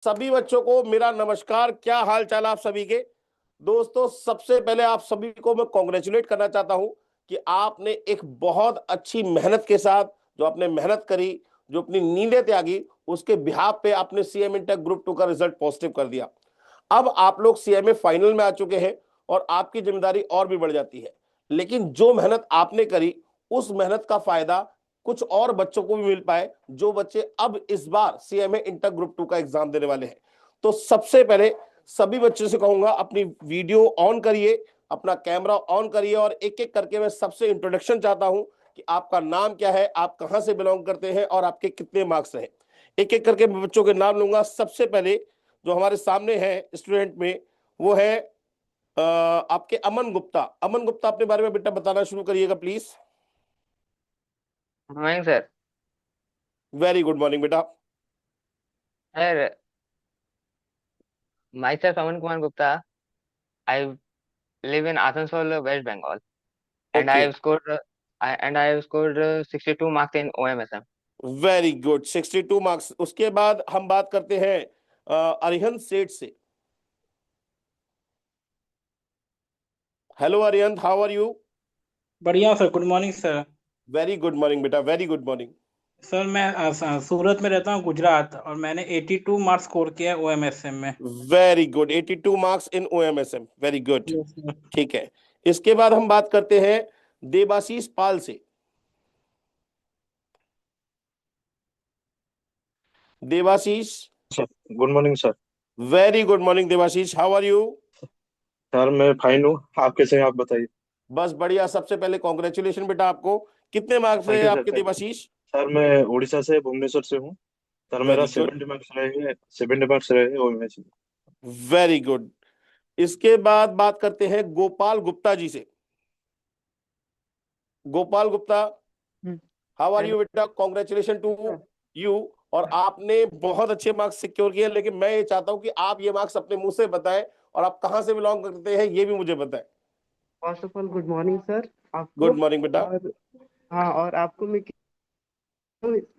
सभी बच्चों को मेरा नमस्कार। क्या हाल चाल आप सभी के। दोस्तों, सबसे पहले आप सभी को मैं कॉन्ग्रेचुलेट करना चाहता हूं कि आपने एक बहुत अच्छी मेहनत के साथ जो आपने मेहनत करी, जो अपनी नींदें त्यागी, उसके बिहाफ पे आपने सीएम इंटेक ग्रुप 2 का रिजल्ट पॉजिटिव कर दिया। अब आप लोग सीएमए फाइनल में आ चुके हैं और आपकी जिम्मेदारी और भी बढ़ जाती है। लेकिन जो मेहनत आपने करी, उस मेहनत का फायदा कुछ और बच्चों को भी मिल पाए, जो बच्चे अब इस बार सीएमए इंटर ग्रुप 2 का एग्जाम देने वाले हैं। तो सबसे पहले सभी बच्चों से कहूंगा, अपनी वीडियो ऑन करिए, अपना कैमरा ऑन करिए और एक एक करके मैं सबसे इंट्रोडक्शन चाहता हूं कि आपका नाम क्या है, आप कहां से बिलोंग करते हैं और आपके कितने मार्क्स हैं। एक एक करके मैं बच्चों के नाम लूंगा। सबसे पहले जो हमारे सामने है स्टूडेंट में, वो है आपके अमन गुप्ता। अमन गुप्ता, अपने बारे में बेटा बताना शुरू करिएगा please. Mayank sir. Very good morning बेटा। Sir, myself Aman Kumar Gupta. I live in Asansol, West Bengal, and okay, I have scored 62 marks in OMSM. Very good, 62 marks. उसके बाद हम बात करते हैं अरिहंत सेठ से। Hello Arihant, how are you. बढ़िया sir. Good morning sir. Very good morning बेटा, very good morning. Sir मैं सूरत में रहता हूँ, गुजरात, और मैंने 82 मार्क्स स्कोर किया है ओएमएसएम में। Very good, 82 marks in OMSM, very good. Yes sir. ठीक है। इसके बाद हम बात करते हैं देबाशीष पाल से। Debashish. Sir, good morning sir. Very good morning Debashish, how are you. Sir मैं फाइन हूँ। आप कैसे हैं? आप बताइए। बस बढ़िया। सबसे पहले कॉन्ग्रेचुलेशन बेटा आपको। कितने मार्क्स थैंक रहे यू सर, आपके थैंक यू। देबाशीष। सर मैं उड़ीसा से, भुवनेश्वर से हूँ। सर मेरा वेरी गुड, 70 मार्क्स रहे हैं, 70 मार्क्स रहे हैं ओएमएस में। Very good. इसके बाद बात करते हैं गोपाल गुप्ता जी से। Gopal Gupta, how are hello you बेटा, कॉन्ग्रेचुलेशन टू सर। यू। और आपने बहुत अच्छे मार्क्स सिक्योर किए, लेकिन मैं ये चाहता हूं कि आप ये मार्क्स अपने मुंह से बताएं और आप कहां से बिलोंग करते हैं ये भी मुझे बताएं। First of all good morning sir आपको। गुड मॉर्निंग बेटा। और हाँ, और आपको मैं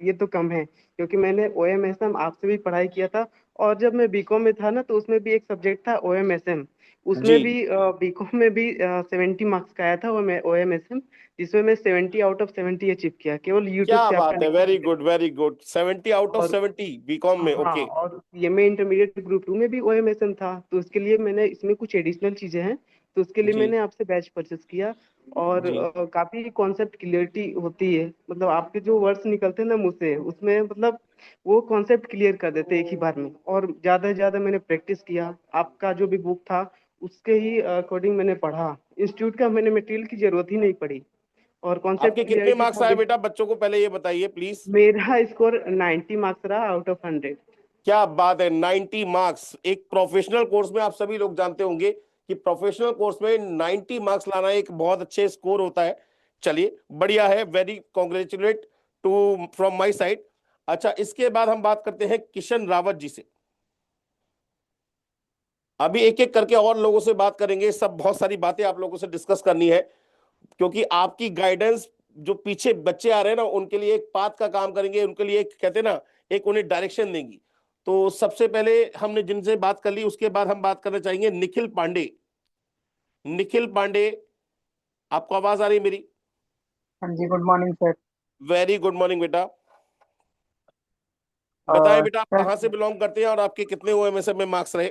ये तो कम है क्योंकि मैंने ओएमएसएम आपसे भी पढ़ाई किया था। और जब मैं बीकॉम में था ना, तो उसमें भी एक सब्जेक्ट था ओएमएसएम। जी, उसमें भी बीकॉम में भी 70 मार्क्स का आया था ओएमएसएम, जिसमें मैं 70 आउट ऑफ 70 अचीव किया, केवल यूट्यूब क्या से आपका बात है, लिखा वेरी देख good, very good. 70 out of 70 BCom में, हाँ, ओके। और सीएमए इंटरमीडिएट ग्रुप 2 में भी ओएमएसएम था, तो उसके लिए मैंने इसमें कुछ एडिशनल चीजें हैं, तो उसके लिए जी मैंने आपसे बैच परचेस किया। और जी। काफी कॉन्सेप्ट क्लियरिटी होती है, मतलब आपके जो वर्ड्स निकलते हैं ना मुंह से, उसमें मतलब वो कॉन्सेप्ट क्लियर कर देते हैं एक ही बार में। और ज्यादा से ज्यादा मैंने प्रैक्टिस किया, आपका जो भी बुक था उसके ही अकॉर्डिंग मैंने पढ़ा। इंस्टीट्यूट का मैंने मटेरियल की जरूरत ही नहीं पड़ी, और कॉन्सेप्ट आपके कितने क्लियरिटी मार्क्स था आए बेटा, बच्चों को पहले ये बताइए प्लीज। मेरा स्कोर 90 मार्क्स रहा आउट ऑफ 100। क्या बात है, 90 मार्क्स। एक प्रोफेशनल कोर्स में आप सभी लोग जानते होंगे कि प्रोफेशनल कोर्स में 90 मार्क्स लाना एक बहुत अच्छे स्कोर होता है। चलिए, बढ़िया है, very congratulate to from my side. अच्छा, इसके बाद हम बात करते हैं किशन रावत जी से। अभी एक एक करके और लोगों से बात करेंगे, सब बहुत सारी बातें आप लोगों से डिस्कस करनी है, क्योंकि आपकी गाइडेंस, जो पीछे बच्चे आ रहे हैं ना, उनके लिए एक पाथ का काम करेंगे, उनके लिए एक कहते हैं ना, एक उन्हें डायरेक्शन देंगी। तो सबसे पहले हमने जिनसे बात कर ली, उसके बाद हम बात करना चाहेंगे निखिल पांडे। निखिल पांडे, आपको आवाज आ रही है मेरी। हाँ जी, good morning sir. Very good morning बेटा। बताएं बेटा, आप सर कहां से बिलोंग करते हैं और आपके कितने ओएमएसएम में मार्क्स रहे।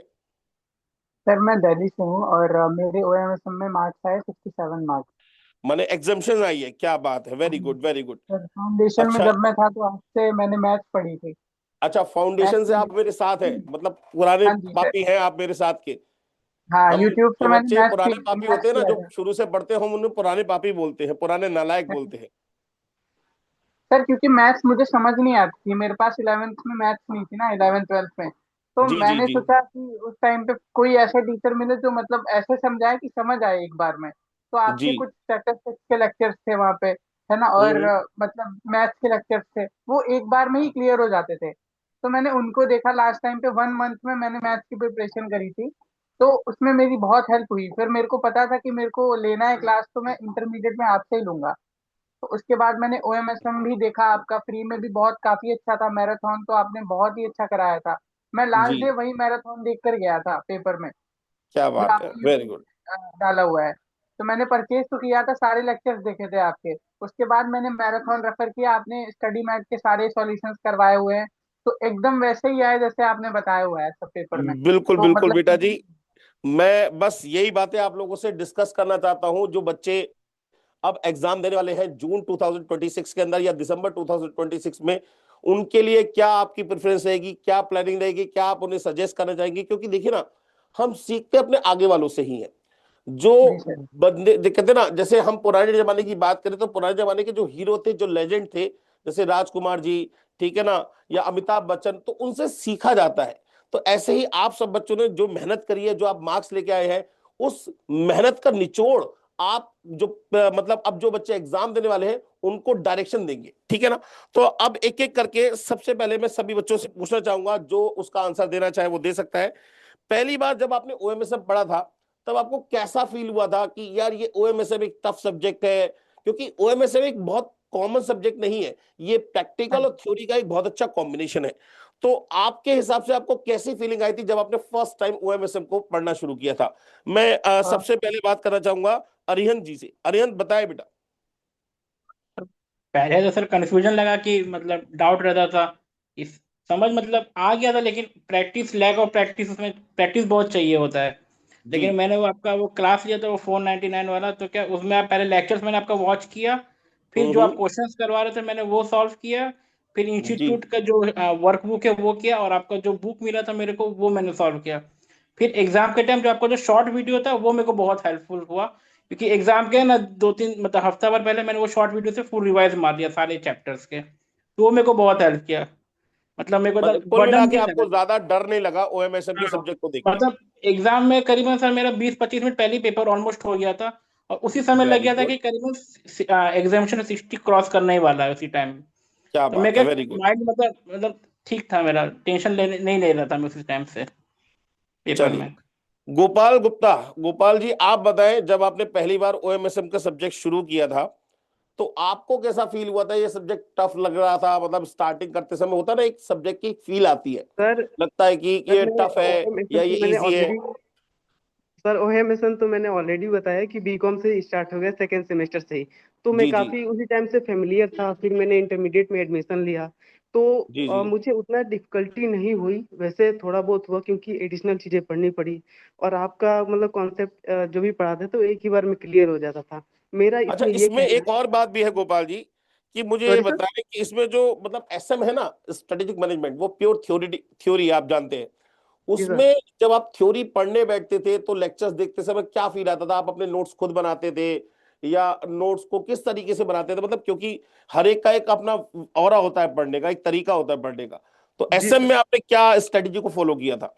सर मैं दिल्ली से हूँ और मेरे ओएमएसएम में मार्क्स आए 67 मार्क्स। माने एग्जाम्शन आई है, क्या बात है, हाँ वेरी जी। Good, very good. Sir foundation में अच्छा, जब मैं था तो आपसे मैंने मैथ्स पढ़ी थी। अच्छा, फाउंडेशन मैथ्स से में आप मेरे साथ हैं, मतलब पुराने हाँ जी सर। पापी हैं आप मेरे साथ के। हाँ, हम यूट्यूब से जो मैंने बच्चे पुराने पापी होते मैथ्स हैं ना, किया जो था। शुरू से पढ़ते हैं, हम उन्हें पुराने पापी बोलते हैं, पुराने नालायक बोलते हैं। सर क्योंकि मैथ्स मुझे समझ नहीं आती थी, मेरे पास 11th में मैथ्स नहीं थी ना, 11th 12th में। तो जी जी मैंने जी सोचा कि उस टाइम पे कोई ऐसा टीचर मिले जो मतलब ऐसे समझाए कि समझ आए एक बार में। तो जी। आपके कुछ स्टैटिस्टिक्स के लेक्चर्स थे वहाँ पे, है ना, और हम्म। मतलब मैथ्स के लेक्चर्स थे, वो एक बार में ही क्लियर हो जाते थे। तो मैंने उनको देखा, लास्ट टाइम पे 1 मंथ में मैंने मैथ्स की प्रिपरेशन करी थी। तो उसमें मेरी बहुत हेल्प हुई, फिर मेरे को पता था कि मेरे को लेना है क्लास तो मैं इंटरमीडिएट में आपसे ही लूंगा। तो उसके बाद मैंने ओएमएसएम भी देखा, आपका फ्री में भी बहुत काफी अच्छा था, मैराथन तो आपने बहुत ही अच्छा कराया था। मैं लास्ट जी, डे वही मैराथन देख कर गया था पेपर में, क्या ये बात है, आपने वेरी यूट्यूब गुड। डाला हुआ है। तो मैंने परचेज तो किया था, सारे लेक्चर्स देखे थे आपके। उसके बाद मैंने मैराथन रेफर किया, आपने स्टडी मैट के सारे सॉल्यूशंस करवाए हुए हैं, तो एकदम वैसे ही आए जैसे आपने बताया हुआ है सब पेपर में। बिल्कुल तो बिल्कुल मतलब बेटा जी, मैं बस यही बातें आप लोगों से डिस्कस करना चाहता हूं। जो बच्चे अब एग्जाम देने वाले हैं जून 2026 के अंदर या दिसंबर 2026 में, उनके लिए क्या आपकी प्रेफरेंस रहेगी, क्या प्लानिंग रहेगी, क्या आप उन्हें सजेस्ट करना चाहेंगे? क्योंकि देखिए ना, हम सीखते अपने आगे वालों से ही हैं। जो जी सर। बंदे कहते ना, जैसे हम पुराने जमाने की बात करें तो पुराने जमाने के जो हीरो थे, जो लेजेंड थे, जैसे राजकुमार जी, ठीक है ना, या अमिताभ बच्चन, तो उनसे सीखा जाता है। तो ऐसे ही आप सब बच्चों ने जो मेहनत करी है, जो आप मार्क्स लेके आए हैं, उस मेहनत का निचोड़ आप जो मतलब अब जो बच्चे एग्जाम देने वाले हैं उनको डायरेक्शन देंगे, ठीक है ना? तो अब एक एक करके सबसे पहले मैं सभी बच्चों से पूछना चाहूंगा, जो उसका आंसर देना चाहे वो दे सकता है। पहली बार जब आपने ओएमएसएम पढ़ा था, तब आपको कैसा फील हुआ था कि यार ये ओएमएसएम एक टफ सब्जेक्ट है? क्योंकि ओएमएसएम एक बहुत कॉमन सब्जेक्ट नहीं है, ये हाँ प्रैक्टिकल और जी। थ्योरी का एक बहुत अच्छा कॉम्बिनेशन है। तो आपके हिसाब से आपको कैसी फीलिंग आई थी जब आपने फर्स्ट टाइम ओएमएसएम को पढ़ना शुरू किया था? मैं हाँ, सबसे पहले बात करना चाहूंगा अरिहंत जी से। अरिहंत बताए बेटा। पहले तो सर कंफ्यूजन लगा कि मतलब डाउट रहता था, इस समझ मतलब आ गया था, लेकिन प्रैक्टिस, लैक ऑफ प्रैक्टिस, उसमें प्रैक्टिस बहुत चाहिए होता है। जी। लेकिन मैंने वो आपका वो क्लास लिया था वो 499 वाला, तो क्या उसमें आप पहले लेक्चर्स मैंने आपका वॉच किया, फिर जो आप हम्म। क्वेश्चंस करवा रहे थे मैंने वो सॉल्व किया, फिर जी। इंस्टीट्यूट का जो वर्कबुक है वो किया, और आपका जो बुक मिला था मेरे को वो मैंने सॉल्व किया। फिर एग्जाम के टाइम जो आपका जो शॉर्ट वीडियो था वो मेरे को बहुत हेल्पफुल हुआ, क्योंकि एग्जाम के ना 2-3 मतलब हफ्ता भर पहले मैंने वो शॉर्ट वीडियो से फुल रिवाइज मार दिया सारे चैप्टर्स के, तो वो मेरे को बहुत हेल्प किया। मतलब मेरे को मतलब तो कुल मिला बर्डन के नहीं लगा। आपको ज्यादा डर नहीं लगा ओएमएसएम के हाँ, सब्जेक्ट को देख के? मतलब एग्जाम में करीबन सर मेरा 20-25 मिनट पहले ही पेपर ऑलमोस्ट हो गया था, और उसी समय लग वेरी गया था गुड, कि करीबन एग्जामिनेशन 60 क्रॉस करने ही वाला है उसी टाइम। क्या तो मैं बात है, क्या वेरी गुड। माइंड मतलब ठीक था मेरा, टेंशन लेने नहीं ले रहा था मैं उसी टाइम से पेपर चलिए, में। गोपाल गुप्ता, गोपाल जी आप बताएं, जब आपने पहली बार ओएमएसएम का सब्जेक्ट शुरू किया था तो आपको कैसा फील हुआ था? ये सब्जेक्ट टफ लग रहा था? मतलब स्टार्टिंग करते समय होता है ना, एक सब्जेक्ट की फील आती है, सर लगता है कि सर ये मैंने टफ है ओएमएसएन या ये तो मैंने इजी है। ऑलरेडी सर ओहेमेसन तो मैंने ऑलरेडी बताया कि बीकॉम से स्टार्ट हो गया सेकेंड सेमेस्टर से ही। तो मैं जी जी। काफ़ी उसी टाइम से फेमिलियर था, फिर मैंने इंटरमीडिएट में एडमिशन लिया। तो जी जी। मुझे उतना डिफिकल्टी नहीं हुई, वैसे थोड़ा बहुत हुआ क्योंकि एडिशनल चीज़ें पढ़नी पड़ी। और आपका मतलब कॉन्सेप्ट जो भी पढ़ाते तो एक ही बार में क्लियर हो जाता था। मेरा अच्छा, इसमें ये इसमें कहना एक है। और बात भी है गोपाल जी, कि मुझे ये सॉरी सर। बताएं कि इसमें जो मतलब एसएम है ना, स्ट्रेटेजिक मैनेजमेंट, वो प्योर थ्योरी, थ्योरी आप जानते हैं। जी सर। उसमें जब आप थ्योरी पढ़ने बैठते थे तो लेक्चर्स देखते समय क्या फील आता था? आप अपने नोट्स खुद बनाते थे या नोट्स को किस तरीके से बनाते थे? मतलब क्योंकि हर एक का एक अपना ऑरा होता है पढ़ने का, एक तरीका होता है पढ़ने का। तो जी एसएम सर। में आपने क्या स्ट्रेटेजी को फॉलो किया था?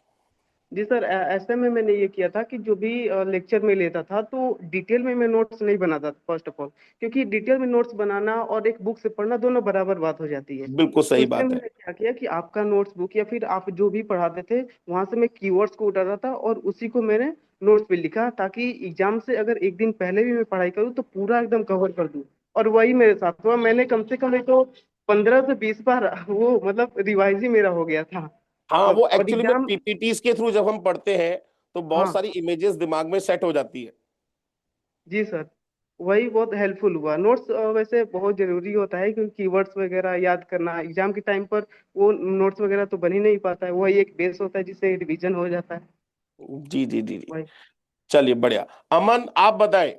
जी सर, ऐसे में मैंने ये किया था कि जो भी लेक्चर में लेता था तो डिटेल में मैं नोट्स नहीं बनाता था फर्स्ट ऑफ ऑल। क्योंकि डिटेल में नोट्स बनाना और एक बुक से पढ़ना दोनों बराबर बात हो जाती है। बिल्कुल तो सही इसलिए बात है। मैंने क्या किया कि आपका नोट्स बुक या फिर आप जो भी पढ़ाते थे वहां से मैं कीवर्ड्स को उठाता था और उसी को मैंने नोट्स पे लिखा, ताकि एग्जाम से अगर एक दिन पहले भी मैं पढ़ाई करूँ तो पूरा एकदम कवर कर दूँ। और वही मेरे साथ हुआ, मैंने कम से कम एक तो 15 से 20 बार वो मतलब रिवाइज ही मेरा हो गया था। हाँ, वो और एक्चुअली में एग्जाम। पीपीटीज के थ्रू जब हम पढ़ते हैं तो बहुत हाँ सारी इमेजेस दिमाग में सेट हो जाती है। जी सर, वही बहुत हेल्पफुल हुआ। नोट्स वैसे बहुत जरूरी होता है क्योंकि कीवर्ड्स वगैरह याद करना एग्जाम के टाइम पर वो नोट्स वगैरह तो बन ही नहीं पाता है, वही एक बेस होता है जिससे रिवीजन हो जाता है। जी जी जी जी। वही। चलिए, बढ़िया। अमन आप बताएं,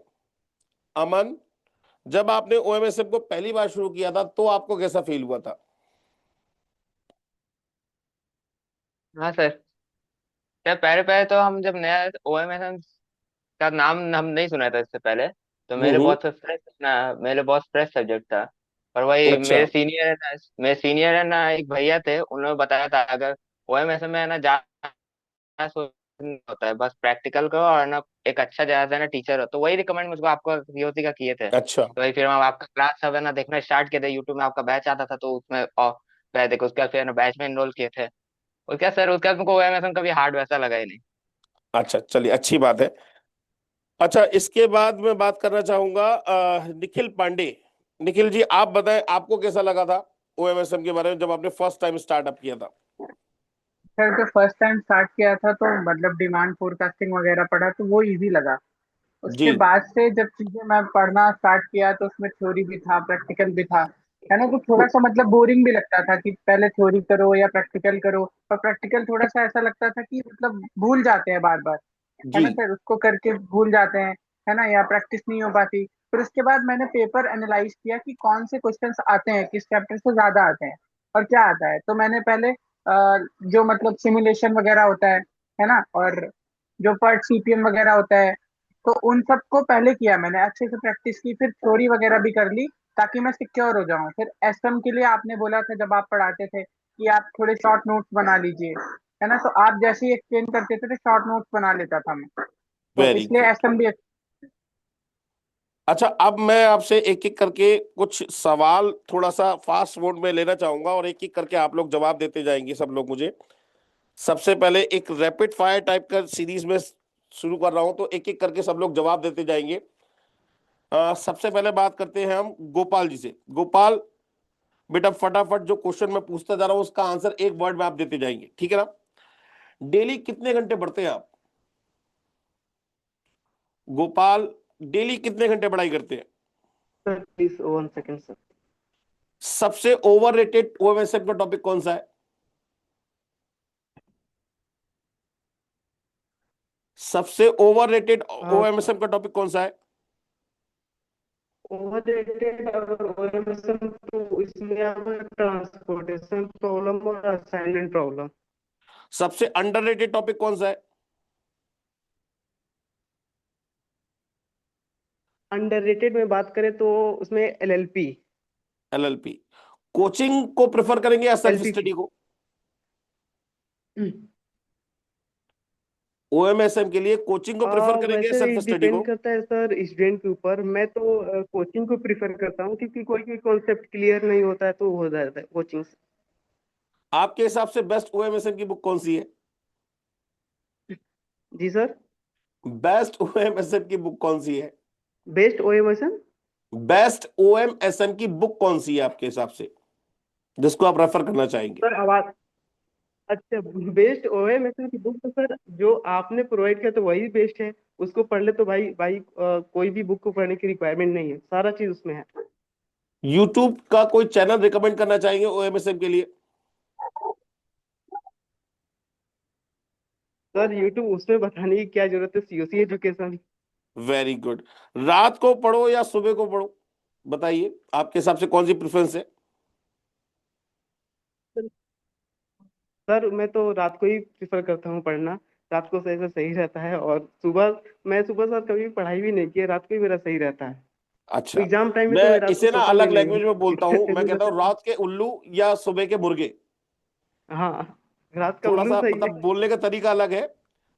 अमन, जब आपने ओएमएसएफ को पहली बार शुरू किया था तो आपको कैसा फील हुआ था? हाँ सर, क्या पहले पहले तो हम जब नया ओएमएसएम का नाम हम नहीं सुना था इससे पहले, तो हम्म। मेरे बहुत फ्रेश सब्जेक्ट था। और वही अच्छा। मेरे सीनियर है ना, एक भैया थे, उन्होंने बताया था अगर ओएमएसएम में है ना नहीं होता है, बस प्रैक्टिकल करो और ना एक अच्छा जगह से ना टीचर हो, तो वही रिकमेंड मुझको आपको सीओसी का किए थे। अच्छा। तो वही फिर हम आपका क्लास सब है ना देखना स्टार्ट किए थे, यूट्यूब में आपका बैच आता था तो उसमें और फिर देखो उसके बाद फिर ना बैच में एनरोल किए थे। उसका सर उसका तुमको ओएमएसएम कभी हार्ड वैसा लगा ही नहीं। अच्छा, चलिए, अच्छी बात है। अच्छा, इसके बाद मैं बात करना चाहूंगा निखिल पांडे। निखिल जी आप बताएं, आपको कैसा लगा था ओएमएसएम के बारे में जब आपने फर्स्ट टाइम स्टार्टअप किया था? सर जो फर्स्ट टाइम स्टार्ट किया था तो मतलब डिमांड फोरकास्टिंग वगैरह पढ़ा तो वो इजी लगा। जी उसके बाद से जब चीजें मैं पढ़ना स्टार्ट किया तो उसमें थ्योरी भी था, प्रैक्टिकल भी था, है ना। तो थोड़ा सा मतलब बोरिंग भी लगता था कि पहले थ्योरी करो या प्रैक्टिकल करो, और प्रैक्टिकल थोड़ा सा ऐसा लगता था कि मतलब भूल जाते हैं बार बार, है जी ना सर, उसको करके भूल जाते हैं, है ना, या प्रैक्टिस नहीं हो पाती। फिर उसके बाद मैंने पेपर एनालाइज किया कि कौन से क्वेश्चंस आते हैं, किस चैप्टर से ज्यादा आते हैं और क्या आता है। तो मैंने पहले जो मतलब सिमुलेशन वगैरह होता है ना, और जो पर्ट सीपीएम वगैरह होता है, तो उन सबको पहले किया मैंने, अच्छे से प्रैक्टिस की, फिर थ्योरी वगैरह भी कर ली ताकि मैं सिक्योर हो जाऊं। फिर एसएम के लिए आपने बोला था जब आप पढ़ाते थे कि आप थोड़े शॉर्ट नोट्स बना लीजिए, है ना, तो आप जैसे ही एक्सप्लेन करते थे तो शॉर्ट नोट्स बना लेता था मैं, तो वेरी इसलिए गुड। एसएम भी। अच्छा, अब मैं आपसे एक एक करके कुछ सवाल थोड़ा सा फास्ट मोड में लेना चाहूंगा और एक एक करके आप लोग जवाब देते जाएंगे सब लोग मुझे। सबसे पहले एक रैपिड फायर टाइप का सीरीज में शुरू कर रहा हूं, तो एक एक करके सब लोग जवाब देते जाएंगे। सबसे पहले बात करते हैं हम गोपाल जी से। गोपाल बेटा, फटाफट जो क्वेश्चन मैं पूछता जा रहा हूं उसका आंसर एक वर्ड में आप देते जाएंगे, ठीक है ना? डेली कितने घंटे पढ़ते हैं आप? गोपाल, डेली कितने घंटे पढ़ाई करते हैं? Sir please 1 second sir. सबसे ओवररेटेड ओएमएसएम का टॉपिक कौन सा है? सबसे ओवररेटेड ओएमएसएम का टॉपिक कौन सा है? ओवररेटेड अगर ओएमएसएम तो इसमें ट्रांसपोर्टेशन प्रॉब्लम और असाइनमेंट प्रॉब्लम। सबसे अंडररेटेड टॉपिक कौन सा है? अंडररेटेड में बात करें तो उसमें एलएलपी। एलएलपी। कोचिंग को प्रेफर करेंगे या सेल्फ एलपीपी। स्टडी को? ओएमएसएम के लिए कोचिंग को प्रेफर करेंगे या वैसे सेल्फ स्टडी डिपेंड को? करता है सर स्टूडेंट के ऊपर। मैं तो कोचिंग को प्रिफर करता हूँ क्योंकि कोई कोई कॉन्सेप्ट क्लियर नहीं होता है तो हो जाता है कोचिंग से। आपके हिसाब से बेस्ट ओएमएसएम की बुक कौन सी है? जी सर। बेस्ट ओएमएसएम की बुक कौन सी है? बेस्ट ओएमएसएम। बेस्ट ओएमएसएम की बुक कौन सी है आपके हिसाब से, जिसको आप रेफर करना चाहेंगे? सर आवाज। अच्छा, बेस्ट ओएमएसएम की बुक तो सर जो आपने प्रोवाइड किया तो वही बेस्ट है। उसको पढ़ ले तो भाई भाई कोई भी बुक को पढ़ने की रिक्वायरमेंट नहीं है, सारा चीज उसमें है। यूट्यूब का कोई चैनल रिकमेंड करना चाहेंगे ओएमएसएम के लिए? सर यूट्यूब उसमें बताने की क्या जरूरत है, सीओसी एजुकेशन। Very good. रात को पढ़ो या सुबह को पढ़ो, बताइए आपके हिसाब से कौन सी प्रेफरेंस है? सर मैं तो रात को ही प्रिफर करता हूँ पढ़ना। रात को सही से सही रहता है। और सुबह मैं सुबह सर कभी पढ़ाई भी नहीं की, रात को ही मेरा सही रहता है। तो अच्छा, एग्जाम टाइम में मैं तो मैं रात को इसे ना सोता भी अलग नहीं हूँ। लैंग्वेज में बोलता हूं, मैं कहता हूं रात के उल्लू या सुबह के मुर्गे। हाँ, रात का थोड़ा उल्लू सा सही है। मतलब बोलने का तरीका अलग है।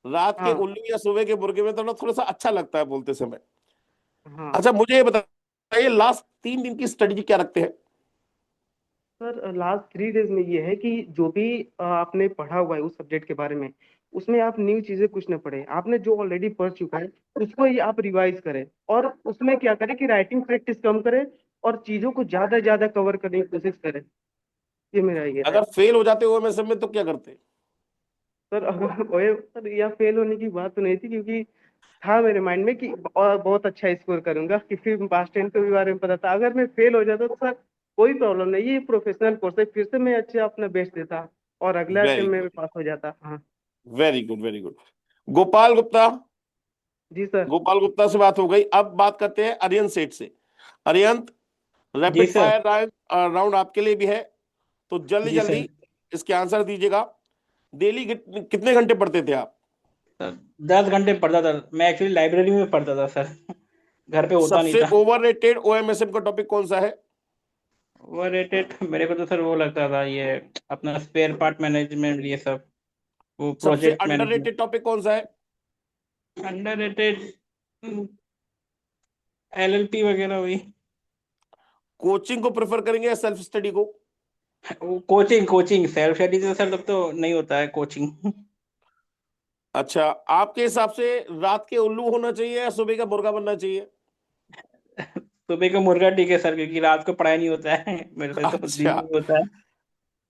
रात के हाँ उल्लू या सुबह के मुर्गे में थोड़ा थोड़ा सा अच्छा लगता है बोलते समय। हाँ। अच्छा, मुझे ये बताइए लास्ट 3 दिन की स्ट्रेटजी क्या रखते हैं? सर लास्ट 3 डेज में ये है कि जो भी आपने पढ़ा हुआ है उस सब्जेक्ट के बारे में, उसमें आप न्यू चीजें कुछ न पढ़े। आपने जो ऑलरेडी पढ़ चुका है उसको ही आप रिवाइज करें। और उसमें क्या करें कि राइटिंग प्रैक्टिस कम करें और चीजों को ज्यादा ज्यादा कवर करने की कोशिश करें। ये मेरा ये है। अगर फेल हो जाते हो ओएमएसएम में तो क्या करते? सर सर यह फेल होने की बात तो नहीं थी क्योंकि था मेरे माइंड में कि और बहुत अच्छा स्कोर करूंगा क्योंकि पास 10 के भी बारे में पता था। अगर मैं फेल हो जाता तो सर कोई प्रॉब्लम नहीं, ये प्रोफेशनल कोर्स है, फिर से मैं अच्छा अपना बेस्ट देता और अगला वेरी अटेम्प्ट में गुड, पास हो जाता। हाँ। Very good, very good. Gopal Gupta. जी सर। गोपाल गुप्ता से बात हो गई, अब बात करते हैं अरियन सेठ से। अरियंत, जी रैपिड सर। फायर राउंड आपके लिए भी है, तो जल्दी जी सर। जल्दी इसके आंसर दीजिएगा। डेली कितने घंटे पढ़ते थे आप? सर 10 घंटे पढ़ता था मैं, एक्चुअली लाइब्रेरी में पढ़ता था सर। घर पे होता नहीं सबसे था। ओवररेटेड ओएमएसएम का टॉपिक कौन सा है? ओवररेटेड मेरे को तो सर वो लगता था ये अपना स्पेयर पार्ट मैनेजमेंट, ये सब, वो सबसे प्रोजेक्ट मैनेजमेंट। अंडररेटेड टॉपिक कौन सा है? अंडररेटेड एलएलपी वगैरह हुई। कोचिंग को प्रेफर करेंगे या सेल्फ स्टडी को? कोचिंग, कोचिंग सेल्फ स्टडी से सर तब तो नहीं होता है कोचिंग। अच्छा, आपके हिसाब से रात के उल्लू होना चाहिए या सुबह का मुर्गा बनना चाहिए? सुबह का मुर्गा ठीक है सर, क्योंकि रात को पढ़ाई नहीं होता है मेरे से, तो दिन अच्छा, में होता है।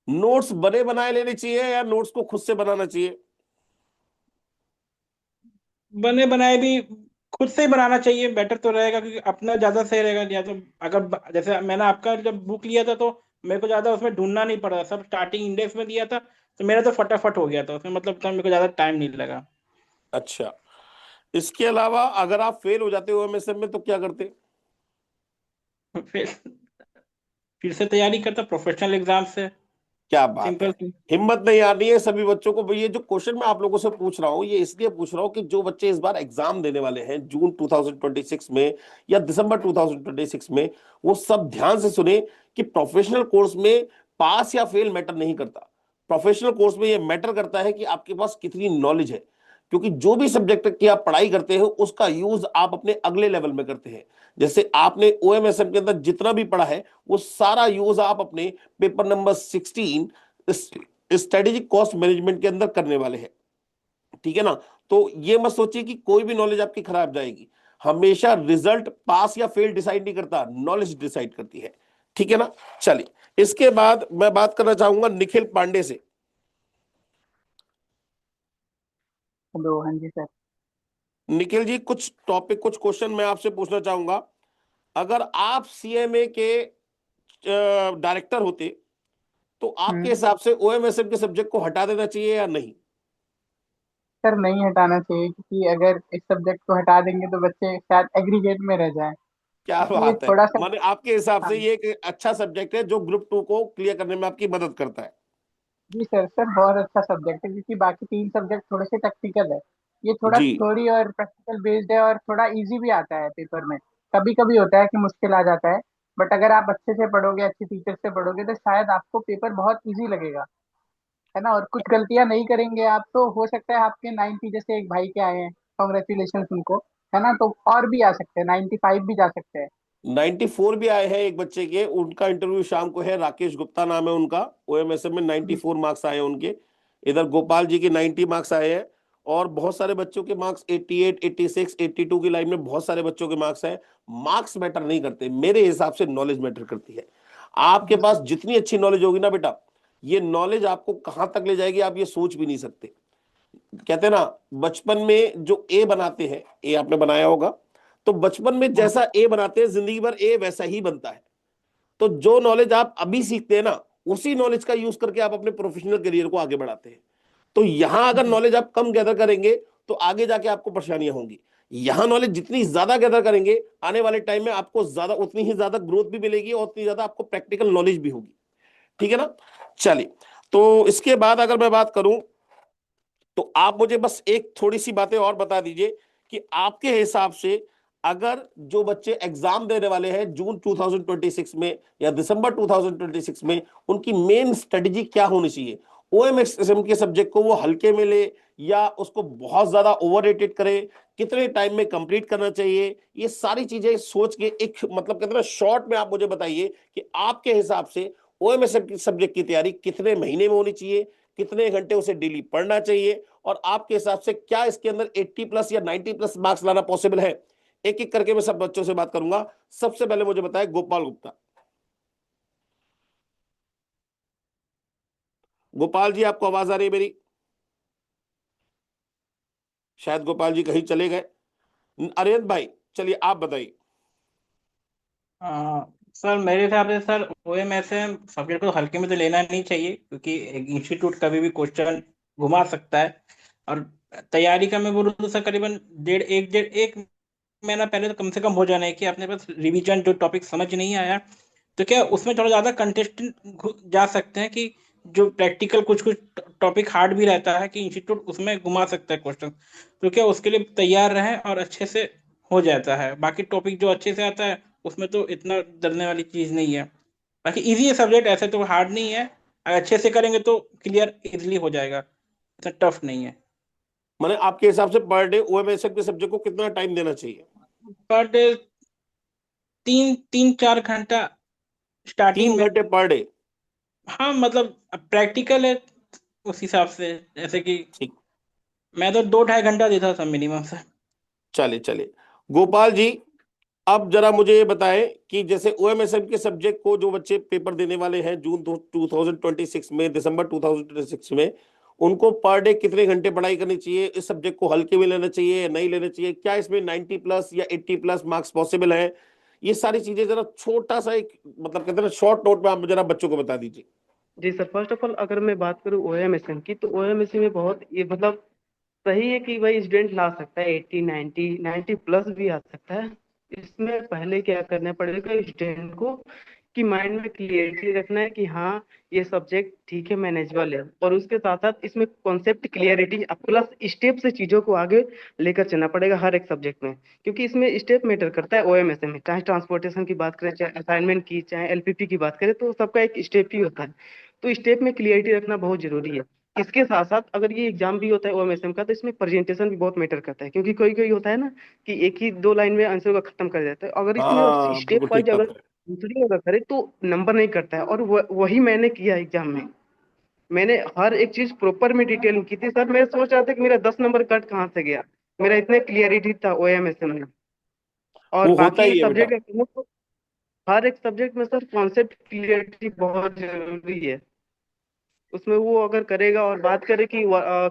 नोट्स बने बनाए लेने चाहिए या नोट्स को खुद से बनाना चाहिए? बने बनाए भी खुद से ही बनाना चाहिए, बेटर तो रहेगा, क्योंकि अपना ज्यादा सही रहेगा। या तो अगर जैसे मैंने आपका जब बुक लिया था तो मेरे को ज्यादा उसमें ढूंढना नहीं पड़ा, सब स्टार्टिंग इंडेक्स में दिया था, तो मेरा तो फटाफट हो गया था उसमें, मतलब तो मेरे को ज्यादा टाइम नहीं लगा। अच्छा, इसके अलावा अगर आप फेल हो जाते हो ओएमएसएम में तो क्या करते? फिर फिर से तैयारी करता प्रोफेशनल एग्जाम से। क्या बात है, सिंपल सी। हिम्मत नहीं आनी है सभी बच्चों को। ये जो क्वेश्चन मैं आप लोगों से पूछ रहा हूं ये इसलिए पूछ रहा हूं कि जो बच्चे इस बार एग्जाम देने वाले हैं जून 2026 में या दिसंबर 2026 में, वो सब ध्यान से सुने कि प्रोफेशनल कोर्स में पास या फेल मैटर नहीं करता। प्रोफेशनल कोर्स में ये मैटर करता है कि आपके पास कितनी नॉलेज है, क्योंकि जो भी सब्जेक्ट की आप पढ़ाई करते हैं उसका यूज आप अपने अगले लेवल में करते हैं। जैसे आपने ओएमएसएम के अंदर जितना भी पढ़ा है वो सारा यूज आप अपने paper number 16 strategic cost management के अंदर करने वाले हैं। ठीक है ना? तो ये मत सोचिए कि कोई भी नॉलेज आपकी खराब जाएगी। हमेशा रिजल्ट पास या फेल डिसाइड नहीं करता, नॉलेज डिसाइड करती है। ठीक है ना? चलिए, इसके बाद मैं बात करना चाहूंगा निखिल पांडे से। हेलो, हाँ जी सर। निखिल जी, कुछ टॉपिक कुछ क्वेश्चन मैं आपसे पूछना चाहूंगा। अगर आप सीएमए के डायरेक्टर होते तो आपके हिसाब से ओएमएसएम के सब्जेक्ट को हटा देना चाहिए या नहीं? सर नहीं हटाना चाहिए, क्योंकि अगर इस सब्जेक्ट को हटा देंगे तो बच्चे शायद एग्रीगेट में रह जाएं। क्या ये बात है, थोड़ा सा। माने आपके हिसाब हाँ से ये एक अच्छा सब्जेक्ट है जो ग्रुप 2 को क्लियर करने में आपकी मदद करता है? जी सर, सर बहुत अच्छा सब्जेक्ट है, क्योंकि बाकी तीन सब्जेक्ट थोड़े से टेक्निकल है। ये थोड़ा जी। थ्योरी और प्रैक्टिकल बेस्ड है, और थोड़ा इजी भी आता है पेपर में। कभी कभी होता है कि मुश्किल आ जाता है, बट अगर आप अच्छे से पढ़ोगे, अच्छे टीचर से पढ़ोगे, तो शायद आपको पेपर बहुत इजी लगेगा, है ना। और कुछ गलतियां नहीं करेंगे आप, तो हो सकता है आपके 90 जैसे एक भाई के आए हैं, कॉन्ग्रेचुलेशन उनको, है ना। तो और भी आ सकते हैं, 95 भी जा सकते हैं। 94 भी आए हैं एक बच्चे के, उनका इंटरव्यू शाम को है, राकेश गुप्ता नाम है उनका। ओएमएसएम में 94 मार्क्स आए हैं उनके। इधर गोपाल जी के 90 मार्क्स आए हैं। और बहुत सारे बच्चों के मार्क्स 88, 86, 82 की लाइन में बहुत सारे बच्चों के मार्क्स हैं। मार्क्स मैटर नहीं करते, मेरे हिसाब से नॉलेज मैटर करती है। आपके पास जितनी अच्छी नॉलेज होगी ना बेटा, ये नॉलेज आपको कहां तक ले जाएगी आप ये सोच भी नहीं सकते। कहते हैं ना, बचपन में जो ए बनाते हैं, ए आपने बनाया होगा, तो बचपन में जैसा ए बनाते हैं जिंदगी भर ए वैसा ही बनता है। तो जो नॉलेज आप अभी सीखते हैं ना, उसी नॉलेज का यूज करके आप अपने प्रोफेशनल करियर को आगे बढ़ाते हैं। तो यहां अगर नॉलेज आप कम गैदर करेंगे तो आगे जाके आपको परेशानियां होंगी। यहां नॉलेज जितनी ज्यादा गैदर करेंगे, आने वाले टाइम में आपको ज्यादा उतनी ही ज्यादा ग्रोथ भी मिलेगी और उतनी ज्यादा आपको प्रैक्टिकल नॉलेज भी होगी। ठीक है ना? चलिए, तो इसके बाद अगर मैं बात करूं तो आप मुझे बस एक थोड़ी सी बातें और बता दीजिए कि आपके हिसाब से अगर जो बच्चे एग्जाम देने वाले हैं जून 2026 में या दिसंबर 2026 में, उनकी मेन स्ट्रेटजी क्या होनी चाहिए? ओएमएसएम के सब्जेक्ट को वो हल्के में ले या उसको बहुत ज्यादा ओवररेटेड करे? कितने टाइम में कंप्लीट करना चाहिए? ये सारी चीजें सोच के एक मतलब कितना शॉर्ट में आप मुझे बताइए कि आपके हिसाब से ओएमएसएम की सब्जेक्ट की तैयारी कितने महीने में होनी चाहिए, कितने घंटे उसे डेली पढ़ना चाहिए, और आपके हिसाब से क्या इसके अंदर 80 प्लस या 90 प्लस मार्क्स लाना पॉसिबल है? एक एक करके मैं सब बच्चों से बात करूंगा। सबसे पहले मुझे बताएं गोपाल गुप्ता। गोपाल जी, आपको आवाज आ रही है मेरी? शायद गोपाल जी कहीं चले गए। अरियंत भाई, चलिए आप बताइए। सर मेरे हिसाब से सर ओएमएसएम सब्जेक्ट को हल्के में तो लेना नहीं चाहिए, क्योंकि एक इंस्टीट्यूट कभी भी क्वेश्चन घुमा सकता है। और तैयारी का मैं बोलूँ तो सर करीबन डेढ़ एक महीना पहले तो कम से कम हो जाना है कि अपने पास रिवीजन, जो टॉपिक समझ नहीं आया तो क्या उसमें थोड़ा ज़्यादा कंटेस्टेंट जा सकते हैं, कि जो प्रैक्टिकल कुछ कुछ टॉपिक हार्ड भी रहता है कि इंस्टीट्यूट उसमें घुमा सकता है क्वेश्चन, तो क्या उसके लिए तैयार रहें और अच्छे से हो जाता है। बाकी टॉपिक जो अच्छे से आता है उसमें तो इतना डरने वाली चीज़ नहीं है। बाकी इजी है सब्जेक्ट, ऐसे तो हार्ड नहीं है, अगर अच्छे से करेंगे तो क्लियर इजीली हो जाएगा, इतना टफ नहीं है। मैंने आपके हिसाब से पर डे ओएमएसएम के सब्जेक्ट को कितना टाइम देना चाहिए? पर डे 3-4 घंटा स्टार्टिंग तीन में। घंटे पर डे? हाँ मतलब प्रैक्टिकल है उस हिसाब से, जैसे कि ठीक। मैं तो 2-2.5 घंटा देता था मिनिमम से। चलिए चलिए, गोपाल जी, अब जरा मुझे ये बताएं कि जैसे ओएमएसएम के सब्जेक्ट को जो बच्चे पेपर देने वाले हैं जून 2026 में, दिसंबर 2026 में, उनको पर डे कितने घंटे पढ़ाई करनी चाहिए? इस सब्जेक्ट को हल्के में लेना चाहिए या नहीं लेना चाहिए? क्या इसमें 90 प्लस या 80 प्लस मार्क्स पॉसिबल है? ये सारी चीजें जरा छोटा सा एक मतलब कहते हैं शॉर्ट नोट में आप जरा बच्चों को बता दीजिए। जी सर, फर्स्ट ऑफ ऑल अगर मैं बात करूँ ओएमएसएम की, तो ओएमएसएम में बहुत ये मतलब सही है कि भाई स्टूडेंट ला सकता है 80 90 प्लस भी आ सकता है। इसमें पहले क्या करना पड़ेगा स्टूडेंट को कि माइंड में क्लियरिटी रखना है कि हाँ ये सब्जेक्ट ठीक है मैनेजेबल है, और उसके साथ साथ इसमें कॉन्सेप्ट क्लियरिटी प्लस स्टेप से चीज़ों को आगे लेकर चलना पड़ेगा हर एक सब्जेक्ट में, क्योंकि इसमें स्टेप मैटर करता है ओएमएसएम में। चाहे ट्रांसपोर्टेशन की बात करें, चाहे असाइनमेंट की, चाहे एलपीपी की बात करें, तो सबका एक स्टेप ही होता है। तो स्टेप में क्लियरिटी रखना बहुत जरूरी है। इसके साथ साथ अगर ये एग्जाम भी होता है ओएमएसएम का, तो इसमें प्रेजेंटेशन भी बहुत मैटर करता है, क्योंकि कोई कोई होता है ना कि एक ही दो लाइन में आंसर को खत्म कर देता है। अगर इसमें हाँ बिल्कुल स्टेप वाइज ठीक अगर बात है। दूसरी अगर करे तो नंबर नहीं करता है, और वही मैंने किया एग्जाम में। मैंने हर एक चीज प्रॉपर में डिटेल की थी सर। मैं सोच रहा था कि मेरा 10 नंबर कट कहाँ से गया, मेरा इतने क्लियरिटी था ओएमएसएम में। और वो होता बाकी ही है बेटा। सब्जेक्ट का कहूँ तो हर एक सब्जेक्ट में सर कॉन्सेप्ट क्लियरिटी बहुत जरूरी है। उसमें वो अगर करेगा और बात करे कि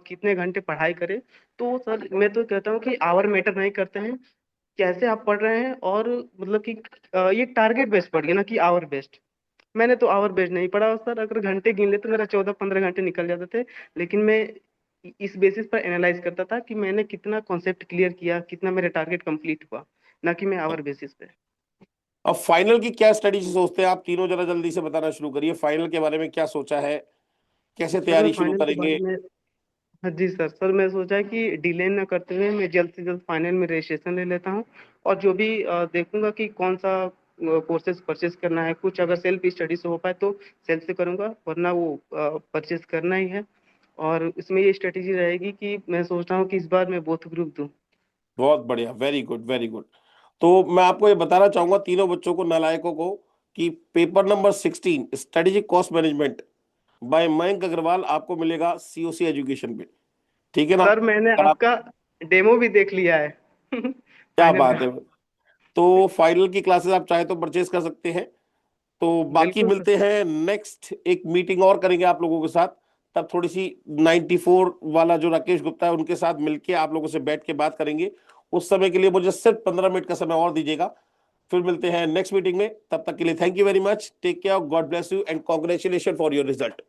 कितने घंटे पढ़ाई करे, तो सर मैं तो कहता हूँ कि आवर मैटर नहीं करते हैं, कैसे आप पढ़ रहे हैं। और मतलब कि ये टारगेट बेस्ड पढ़िए ना कि आवर बेस्ड। मैंने तो आवर बेस्ड नहीं पढ़ा सर। अगर घंटे गिन ले तो मेरा 14 15 घंटे निकल जाते थे, लेकिन मैं इस बेसिस पर एनालाइज करता था कि मैंने कितना कॉन्सेप्ट क्लियर किया, कितना मेरा टारगेट कंप्लीट हुआ, ना कि मैं आवर बेसिस पे। अब फाइनल की क्या स्ट्रेटेजी सोचते हैं आप तीनों? जरा जल्दी से बताना शुरू करिए, फाइनल के बारे में क्या सोचा है, कैसे सर मैं तैयारी शुरू फाइनल के करेंगे? बारे में, हाँ जी सर मैं सोचा है कि डिले न करते हुए मैं जल्द से जल्द फाइनल में रजिस्ट्रेशन ले लेता हूँ। और जो भी देखूंगा कि कौन सा कोर्सेज परचेज करना है। कुछ अगर सेल्फ स्टडी से हो पाए तो सेल्फ से करूंगा, वरना वो परचेज करना ही है। और इसमें ये स्ट्रेटेजी रहेगी कि मैं सोच रहा हूँ कि इस बार मैं बोथ ग्रुप दूँ। बहुत बढ़िया, वेरी गुड वेरी गुड। तो मैं आपको ये बताना चाहूंगा तीनों बच्चों को, नालायकों को, कि paper number 16 strategic cost management by Mayank Agarwal आपको मिलेगा सीओसी एजुकेशन पे। ठीक है ना? सर मैंने अगर आप, आपका डेमो भी देख लिया है क्या फाइनल बात का। है। तो फाइनल की क्लासेस आप चाहे तो परचेज कर सकते हैं। तो बाकी बिल्कुल सर। मिलते हैं नेक्स्ट, एक मीटिंग और करेंगे आप लोगों के साथ। तब थोड़ी सी 94 वाला जो राकेश गुप्ता है उनके साथ मिलके आप लोगों से बैठ के बात करेंगे। उस समय के लिए मुझे सिर्फ 15 मिनट का समय और दीजिएगा। फिर मिलते हैं नेक्स्ट मीटिंग में। तब तक के लिए thank you very much, take care, God bless you and congratulation for your result.